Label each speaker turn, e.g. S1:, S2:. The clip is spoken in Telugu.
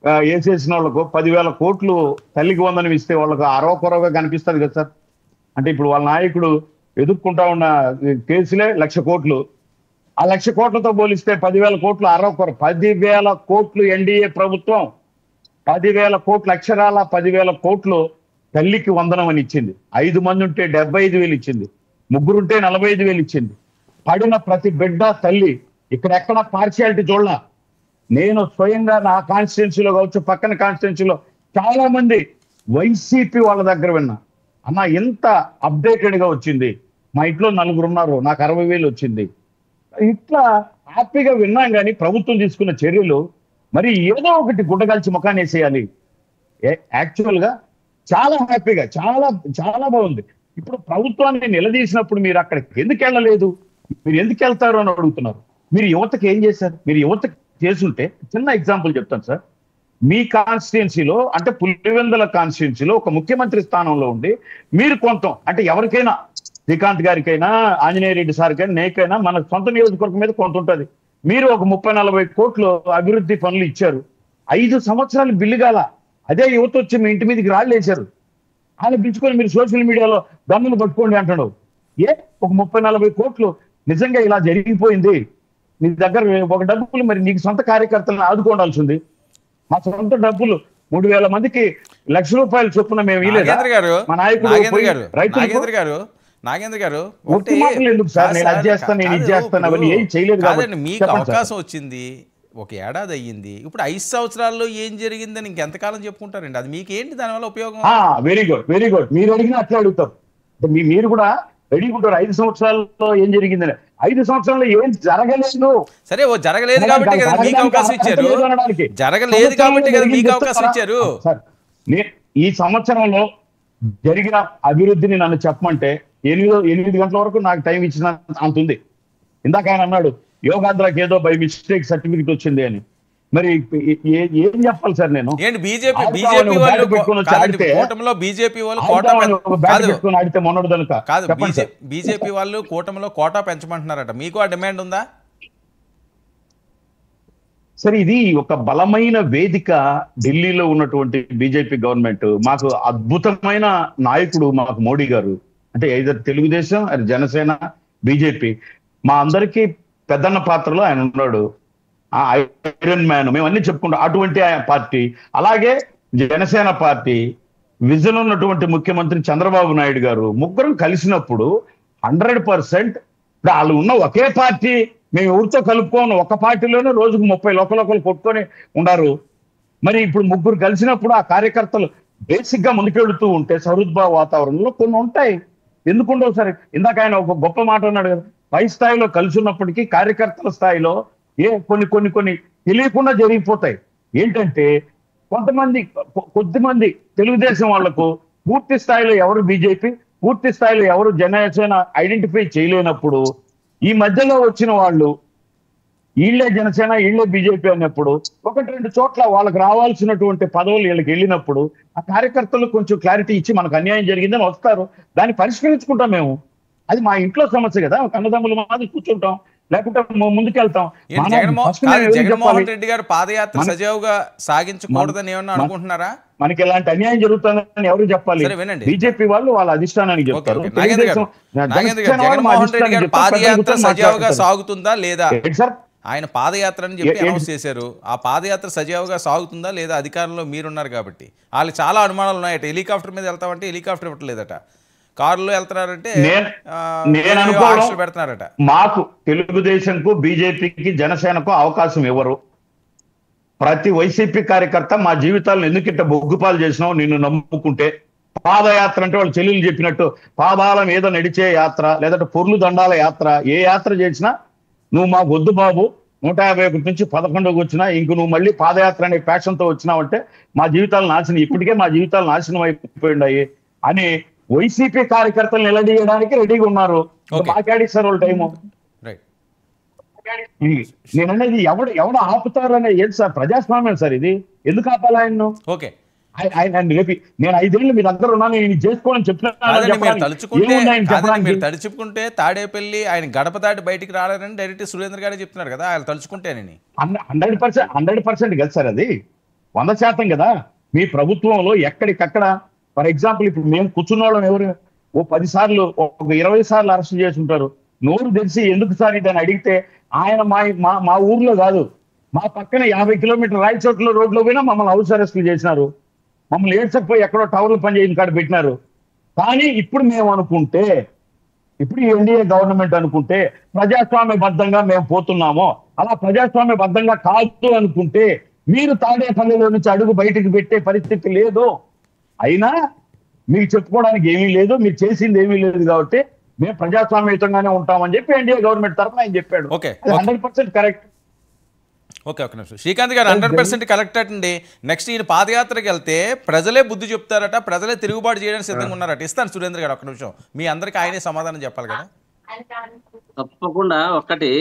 S1: వేసేసిన వాళ్ళకు 10,000 కోట్లు తల్లికి వందనం ఇస్తే వాళ్ళకు అరవకొరవగా కనిపిస్తుంది కదా సార్. అంటే ఇప్పుడు వాళ్ళ నాయకుడు ఎదుర్కొంటా ఉన్న కేసులే 1,00,000 కోట్లు. ఆ 1,00,000 కోట్లతో పోలిస్తే 10,000 కోట్లు అరవకొర. 10,000 కోట్లు ఎన్డీఏ ప్రభుత్వం 10,000 కోట్లు అక్షరాల 10,000 కోట్లు తల్లికి వందనం అని ఇచ్చింది. 5 మంది ఉంటే 75,000 ఇచ్చింది, 3 ఉంటే 45,000 ఇచ్చింది. పడిన ప్రతి బిడ్డ తల్లి. ఇక్కడ ఎక్కడ పార్షియాలిటీ చూడాల. నేను స్వయంగా నా కాన్స్టిట్యున్సీలో కావచ్చు, పక్కన కాన్స్టిట్యున్సీలో చాలా మంది వైసీపీ వాళ్ళ దగ్గర విన్నా, అన్న ఎంత అప్డేటెడ్ గా వచ్చింది, మా ఇంట్లో 4 ఉన్నారు, నాకు 60,000 వచ్చింది. ఇట్లా హ్యాపీగా విన్నాం. కానీ ప్రభుత్వం తీసుకున్న చర్యలు మరి ఏదో ఒకటి గుడ్డగాల్చి ముఖాన్ని వేసేయాలి. యాక్చువల్ గా చాలా హ్యాపీగా, చాలా చాలా బాగుంది. ఇప్పుడు ప్రభుత్వాన్ని నిలదీసినప్పుడు మీరు అక్కడికి ఎందుకు వెళ్ళలేదు, మీరు ఎందుకు వెళ్తారు అని అడుగుతున్నారు. మీరు యువతకి ఏం చేశారు? మీరు యువతకి చేసుంటే చిన్న ఎగ్జాంపుల్ చెప్తాను సార్. మీ కాన్స్టిట్యున్సీలో అంటే పులివెందుల కాన్స్టిట్యున్సీలో ఒక ముఖ్యమంత్రి స్థానంలో ఉండి మీరు కొంత అంటే ఎవరికైనా, శ్రీకాంత్ గారికైనా, ఆంజనేయ రెడ్డి సార్కైనా, నేకైనా మన సొంత నియోజకవర్గం మీద కొంత ఉంటుంది. మీరు ఒక 30-40 కోట్లు అభివృద్ధి పనులు ఇచ్చారు. 5 సంవత్సరాలు బిల్లుగాల అదే యువత వచ్చి మీ ఇంటి మీదకి రాళ్ళు వేశారు. ఆయన పిలుచుకొని మీరు సోషల్ మీడియాలో దమ్మును పట్టుకోండి అంటాడు. ఒక 30-40 కోట్లు నిజంగా ఇలా జరిగిపోయింది, నీ దగ్గర ఒక డబ్బులు మరి నీకు సొంత కార్యకర్తలను ఆదుకోవాల్సింది. మా సొంత డబ్బులు 3,000 మందికి ₹1,00,000 చొప్పున మేము మా నాయకుడు
S2: నాగేంద్ర గారు
S1: ఎందుకు సార్ నేను అది చేస్తాను, నేను ఇది చేస్తాను, అవన్నీ ఏం చేయలేదు కాబట్టి
S2: మీకు అవకాశం వచ్చింది, 1 ఏడాది అయ్యింది. ఇప్పుడు 5 సంవత్సరాల్లో ఏం జరిగిందని ఇంకెంతకాలం చెప్పుకుంటారండి? అది మీకు ఏంటి దానివల్ల ఉపయోగం?
S1: Very good, very good. మీరు అడిగిన అట్లా అడుగుతారు. మీరు కూడా రెడీగా ఉంటారు. 5 సంవత్సరాల్లో ఏం జరిగిందని. 5 సంవత్సరాల్లో ఏం జరగలేదు.
S2: సరే, జరగలేదు కాబట్టి కదా మీకు అవకాశం ఇచ్చారు. జరగలేదు కాబట్టి కదా మీకు అవకాశం ఇచ్చారు.
S1: ఈ సంవత్సరంలో జరిగిన అభివృద్ధిని నన్ను చెప్పమంటే 8 గంటల వరకు నాకు టైం ఇచ్చిన అంత ఉంది. ఇందాక ఆయన అన్నాడు యోగాంధ్రకి ఏదో బై మిస్టేక్ సర్టిఫికెట్ వచ్చింది అని. మరి ఏం చెప్పాలి సార్ నేను?
S2: బీజేపీ వాళ్ళు కూటమిలో కోటా పెంచమంటున్నారట, మీకు ఆ డిమాండ్ ఉందా?
S1: సరే, ఇది ఒక బలమైన వేదిక. ఢిల్లీలో ఉన్నటువంటి బీజేపీ గవర్నమెంట్, మాకు అద్భుతమైన నాయకుడు మాకు మోడీ గారు. అంటే ఐదర్ తెలుగుదేశం, జనసేన, బీజేపీ, మా అందరికీ పెద్దన్న పాత్రలో ఆయన ఉన్నాడు. ఐరన్ మ్యాన్ మేము అన్ని చెప్పుకుంటాం. అటువంటి పార్టీ, అలాగే జనసేన పార్టీ, విజన్ ఉన్నటువంటి ముఖ్యమంత్రి చంద్రబాబు నాయుడు గారు, ముగ్గురం కలిసినప్పుడు 100% వాళ్ళు ఉన్న ఒకే పార్టీ, మేము ఎవరితో కలుపుకోను, ఒక పార్టీలోనే రోజుకు 30 లోకలు కొట్టుకొని ఉన్నారు. మరి ఇప్పుడు ముగ్గురు కలిసినప్పుడు ఆ కార్యకర్తలు బేసిక్ గా ముందుకెళ్తూ ఉంటే సహృద్భావ వాతావరణంలో కొన్ని ఉంటాయి. ఎందుకుండవు సరే? ఇందాక ఆయన ఒక గొప్ప మాట అన్నాడు కదా, పై స్థాయిలో కలిసి ఉన్నప్పటికీ కార్యకర్తల స్థాయిలో కొన్ని తెలియకుండా జరిగిపోతాయి. ఏంటంటే కొద్దిమంది తెలుగుదేశం వాళ్లకు పూర్తి స్థాయిలో ఎవరు బీజేపీ, పూర్తి స్థాయిలో ఎవరు జనసేన ఐడెంటిఫై చేయలేనప్పుడు, ఈ మధ్యలో వచ్చిన వాళ్ళు వీళ్ళే జనసేన, వీళ్ళే బీజేపీ అన్నప్పుడు 1-2 చోట్ల వాళ్ళకి రావాల్సినటువంటి పదవులు వీళ్ళకి వెళ్ళినప్పుడు ఆ కార్యకర్తలు కొంచెం క్లారిటీ ఇచ్చి మనకు అన్యాయం జరిగిందని వస్తారు. దాన్ని పరిష్కరించుకుంటాం మేము. అది మా ఇంట్లో సమస్య కదా. కన్నదమ్ములు మాది కూర్చుంటాం, లేకుంటే ముందుకెళ్తాం.
S2: జగన్మోహన్ రెడ్డి గారు పాదయాత్ర సజావుగా సాగించకూడదని ఏమన్నా అనుకుంటున్నారా?
S1: మనకి ఎలాంటి అన్యాయం జరుగుతుందని ఎవరు చెప్పాలి? బీజేపీ వాళ్ళు వాళ్ళ అధిష్టానానికి చెప్తారు.
S2: జగన్మోహన్ రెడ్డి గారు పాదయాత్ర సజావుగా సాగుతుందా లేదా? ఆయన పాదయాత్ర అని చెప్పి అనౌన్స్ చేశారు. ఆ పాదయాత్ర సజావుగా సాగుతుందా లేదా? అధికారంలో మీరున్నారు కాబట్టి వాళ్ళకి చాలా అనుమానాలు ఉన్నాయట. హెలికాప్టర్ మీద వెళ్తామంటే హెలికాప్టర్ ఇవ్వట్లేదట, కారులో వెళ్తున్నారంటే పెడుతున్నారట.
S1: మాకు తెలుగుదేశంకు, బీజేపీకి, జనసేనకు అవకాశం ఇవ్వరు. ప్రతి వైసీపీ కార్యకర్త మా జీవితాలను ఎందుకింత బొగ్గుపాలు చేసినావు నిన్ను నమ్ముకుంటే, పాదయాత్ర అంటే వాళ్ళు చెల్లెలు చెప్పినట్టు పాదాల మీద నడిచే యాత్ర, లేదంటే పొర్లు దండాల యాత్ర, ఏ యాత్ర చేసినా నువ్వు మాకు వద్దు బాబు, 151 నుంచి 11కు వచ్చినా ఇంక నువ్వు మళ్ళీ పాదయాత్ర అనే ప్యాషన్తో వచ్చినావంటే మా జీవితాలు నాశనం, ఇప్పటికే మా జీవితాలు నాశనం అయిపోయినాయి అని వైసీపీ కార్యకర్తలు నిలదీయడానికి రెడీగా ఉన్నారు. మాట్లాడిస్తారు వాళ్ళ టైము. నేననేది ఎవడు ఆపుతారు అనేది ఏంటి సార్? ప్రజాస్వామ్యం సార్ ఇది. ఎందుకు ఆపాలి ఆయన్ను? ఆయన రేపి నేను 5 ఏళ్ళు మీ దగ్గర ఉన్నాను, నేను చేసుకోవాలని
S2: మీరు తలుచుకుంటే తాడేపల్లి ఆయన గడప దాటి బయటికి రాలేరని డైరెక్ట్ సురేంద్ర గారే చెప్తున్నారు కదా, ఆయన తలుచుకుంటేనని.
S1: 100% కదా సార్ అది. 100% కదా. మీ ప్రభుత్వంలో ఎక్కడికక్కడ ఫర్ ఎగ్జాంపుల్ ఇప్పుడు మేము కూర్చున్న వాళ్ళం ఎవరు ఓ 10 సార్లు ఒక 20 సార్లు అరెస్ట్ చేసి ఉంటారు. నోరు తెలిసి ఎందుకు సార్ ఇదని అడిగితే ఆయన మా ఊర్లో కాదు, మా పక్కన 50 కిలోమీటర్ రాయచోట్ల రోడ్లో పోయినా మమ్మల్ని హౌస్ అరెస్టులు చేసినారు. మమ్మల్ని ఏడ్చకపోయి ఎక్కడో టవర్లు పనిచేయని కాడ పెట్టినారు. కానీ ఇప్పుడు మేము అనుకుంటే, ఇప్పుడు ఈ ఎన్డీఏ గవర్నమెంట్ అనుకుంటే ప్రజాస్వామ్యబద్ధంగా మేము పోతున్నామో, అలా ప్రజాస్వామ్యబద్ధంగా కాదు అనుకుంటే మీరు తాడేపల్లిలో నుంచి అడుగు బయటికి పెట్టే పరిస్థితి లేదు. అయినా మీకు చెప్పుకోవడానికి ఏమీ లేదు, మీరు చేసింది ఏమీ లేదు కాబట్టి మేము ప్రజాస్వామ్యయుతంగానే ఉంటామని చెప్పి ఎన్డీఏ గవర్నమెంట్ తరఫున ఆయన చెప్పాడు. 100% కరెక్ట్.
S2: ఓకే, ఒక నిమిషం. శ్రీకాంత్ గారు 100% కరెక్ట్ అండి. నెక్స్ట్ ఈయన పాదయాత్రకి వెళ్తే ప్రజలే బుద్ధి చెప్తారట, ప్రజలే తిరుగుబాటు చేయడానికి సిద్ధంగా ఉన్నారట. ఇస్తాను సురేంద్ర గారు ఒక నిమిషం, మీ అందరికి ఆయనే సమాధానం చెప్పాలి కదా.
S3: తప్పకుండా. ఒకటి